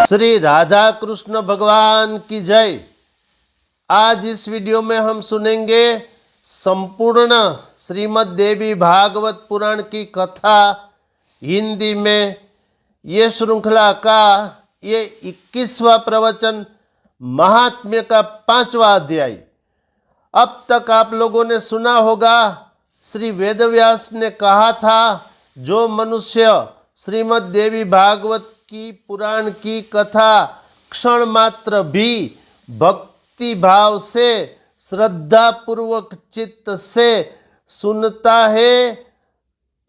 श्री राधा कृष्ण भगवान की जय। आज इस वीडियो में हम सुनेंगे संपूर्ण श्रीमद् देवी भागवत पुराण की कथा हिंदी में। ये श्रृंखला का ये 21वां प्रवचन, महात्म्य का 5वां अध्याय। अब तक आप लोगों ने सुना होगा, श्री वेदव्यास ने कहा था, जो मनुष्य श्रीमद् देवी भागवत की पुराण की कथा क्षण मात्र भी भक्ति भाव से, श्रद्धा पूर्वक चित्त से सुनता है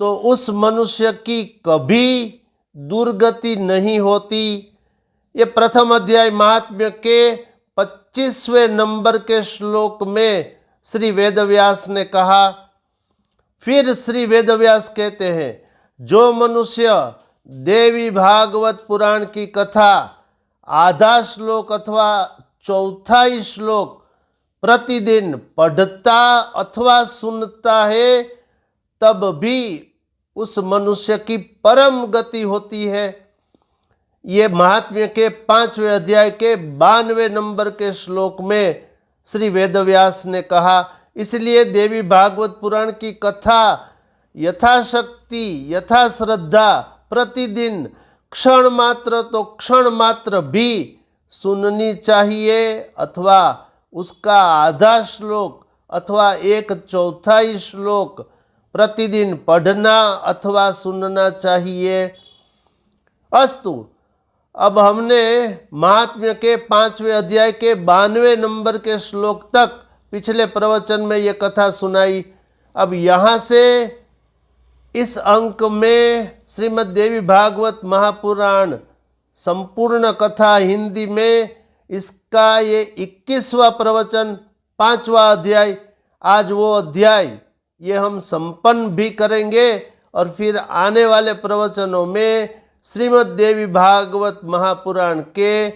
तो उस मनुष्य की कभी दुर्गति नहीं होती। ये प्रथम अध्याय महात्म्य के 25वें नंबर के श्लोक में श्री वेदव्यास ने कहा। फिर श्री वेदव्यास कहते हैं, जो मनुष्य देवी भागवत पुराण की कथा आधा श्लोक अथवा चौथाई श्लोक प्रतिदिन पढ़ता अथवा सुनता है, तब भी उस मनुष्य की परम गति होती है। ये महात्म्य के 5वें अध्याय के 92वें नंबर के श्लोक में श्री वेदव्यास ने कहा। इसलिए देवी भागवत पुराण की कथा यथाशक्ति यथा श्रद्धा प्रतिदिन क्षण मात्र तो क्षण मात्र भी सुननी चाहिए, अथवा उसका आधा श्लोक अथवा एक चौथाई श्लोक प्रतिदिन पढ़ना अथवा सुनना चाहिए। अस्तु, अब हमने महात्म्य के 5वें अध्याय के 92वें नंबर के श्लोक तक पिछले प्रवचन में ये कथा सुनाई। अब यहाँ से इस अंक में श्रीमद् देवी भागवत महापुराण संपूर्ण कथा हिंदी में, इसका ये 21वां प्रवचन 5वां अध्याय, आज वो अध्याय ये हम संपन्न भी करेंगे और फिर आने वाले प्रवचनों में श्रीमद् देवी भागवत महापुराण के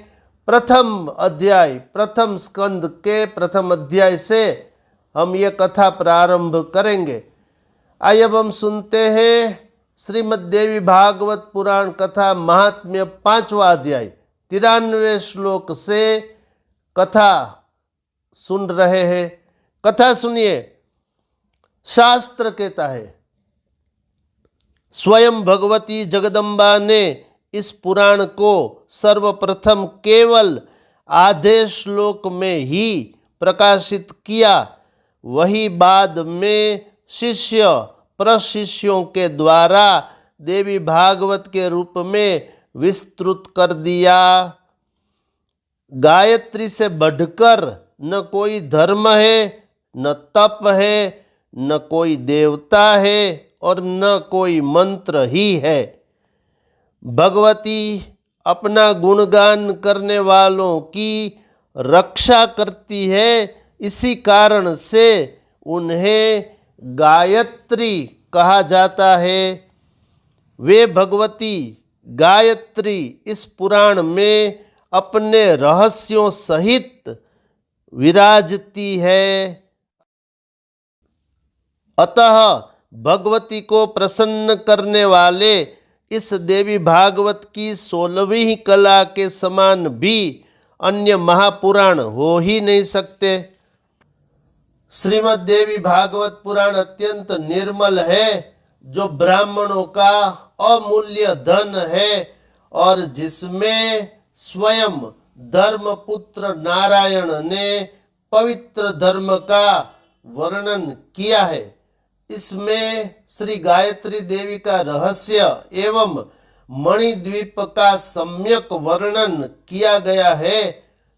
प्रथम अध्याय, प्रथम स्कंद के प्रथम अध्याय से हम ये कथा प्रारंभ करेंगे। आइए अब हम सुनते हैं श्रीमद् देवी भागवत पुराण कथा महात्म्य 5वां अध्याय 93वें श्लोक से कथा सुन रहे हैं। कथा सुनिए। शास्त्र कहता है, स्वयं भगवती जगदम्बा ने इस पुराण को सर्वप्रथम केवल आधे श्लोक में ही प्रकाशित किया। वही बाद में शिष्य प्रशिष्यों के द्वारा देवी भागवत के रूप में विस्तृत कर दिया। गायत्री से बढ़कर न कोई धर्म है, न तप है, न कोई देवता है और न कोई मंत्र ही है। भगवती अपना गुणगान करने वालों की रक्षा करती है, इसी कारण से उन्हें गायत्री कहा जाता है। वे भगवती गायत्री इस पुराण में अपने रहस्यों सहित विराजती है। अतः भगवती को प्रसन्न करने वाले इस देवी भागवत की 16वीं कला के समान भी अन्य महापुराण हो ही नहीं सकते। श्रीमद् देवी भागवत पुराण अत्यंत निर्मल है, जो ब्राह्मणों का अमूल्य धन है और जिसमें स्वयं धर्मपुत्र नारायण ने पवित्र धर्म का वर्णन किया है। इसमें श्री गायत्री देवी का रहस्य एवं मणिद्वीप का सम्यक वर्णन किया गया है।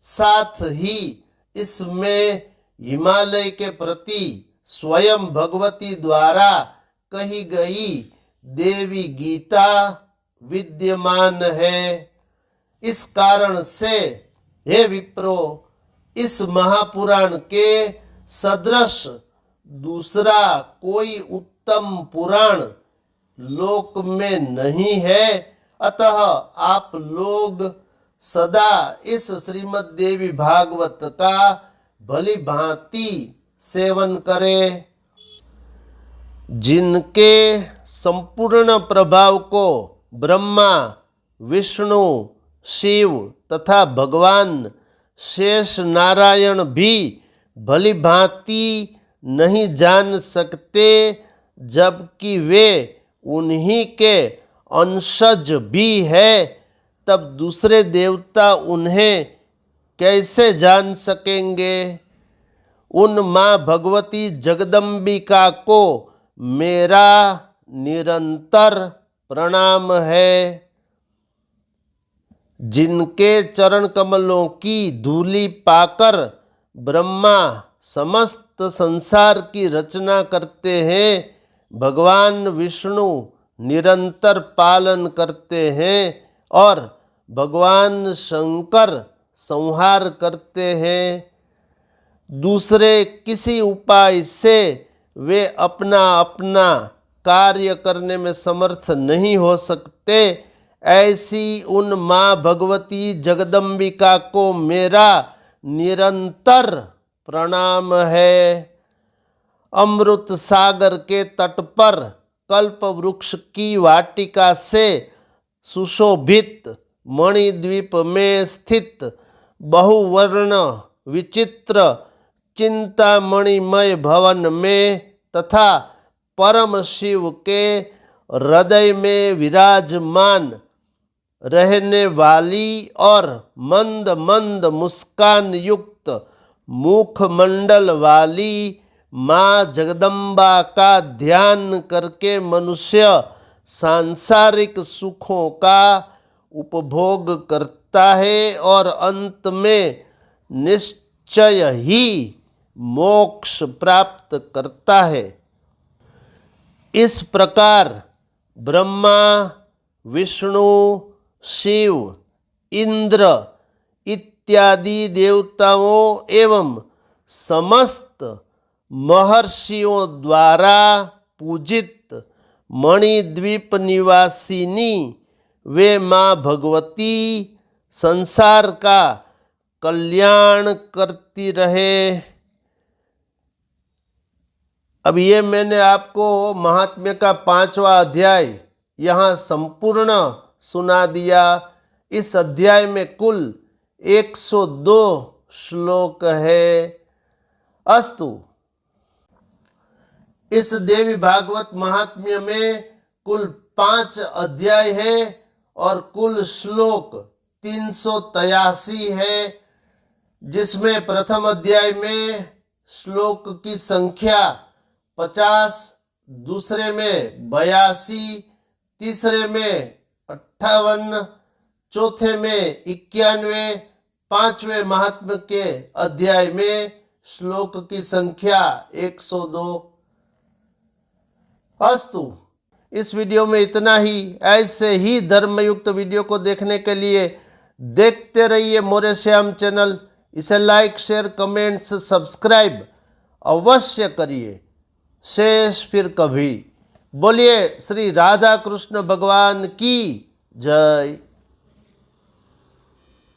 साथ ही इसमें हिमालय के प्रति स्वयं भगवती द्वारा कही गई देवी गीता विद्यमान है। इस कारण से हे विप्रो, इस महापुराण के सदृश दूसरा कोई उत्तम पुराण लोक में नहीं है। अतः आप लोग सदा इस श्रीमद् देवी भागवत का भली भांति सेवन करें। जिनके संपूर्ण प्रभाव को ब्रह्मा विष्णु, शिव तथा भगवान शेष नारायण भी भली भांति नहीं जान सकते, जबकि वे उन्हीं के अंशज भी है, तब दूसरे देवता उन्हें कैसे जान सकेंगे। उन माँ भगवती जगदम्बिका को मेरा निरंतर प्रणाम है, जिनके चरण कमलों की धूलि पाकर ब्रह्मा समस्त संसार की रचना करते हैं। भगवान विष्णु निरंतर पालन करते हैं और भगवान शंकर संहार करते हैं। दूसरे किसी उपाय से वे अपना अपना कार्य करने में समर्थ नहीं हो सकते। ऐसी उन माँ भगवती जगदम्बिका को मेरा निरंतर प्रणाम है। अमृत सागर के तट पर कल्प वृक्ष की वाटिका से सुशोभित मणिद्वीप में स्थित बहुवर्ण विचित्र चिंतामणिमय भवन में तथा परम शिव के हृदय में विराजमान रहने वाली और मंद मंद मुस्कान युक्त मुखमंडल वाली माँ जगदम्बा का ध्यान करके मनुष्य सांसारिक सुखों का उपभोग करता है और अंत में निश्चय ही मोक्ष प्राप्त करता है। इस प्रकार ब्रह्मा, विष्णु, शिव, इंद्र इत्यादि देवताओं एवं समस्त महर्षियों द्वारा पूजित मणिद्वीप निवासिनी वे माँ भगवती संसार का कल्याण करती रहे। अब ये मैंने आपको महात्म्य का 5वां अध्याय यहाँ संपूर्ण सुना दिया। इस अध्याय में कुल 102 श्लोक है। अस्तु, इस देवी भागवत महात्म्य में कुल 5 अध्याय है और कुल श्लोक 383 है, जिसमें प्रथम अध्याय में श्लोक की संख्या 50, दूसरे में 82, तीसरे में 58, चौथे में 91, 5वें महात्म्य के अध्याय में श्लोक की संख्या 102। अस्तु, इस वीडियो में इतना ही। ऐसे ही धर्मयुक्त वीडियो को देखने के लिए देखते रहिए मोरे श्याम चैनल। इसे लाइक, शेयर, कमेंट्स, सब्सक्राइब अवश्य करिए। शेष फिर कभी। बोलिए श्री राधा कृष्ण भगवान की जय।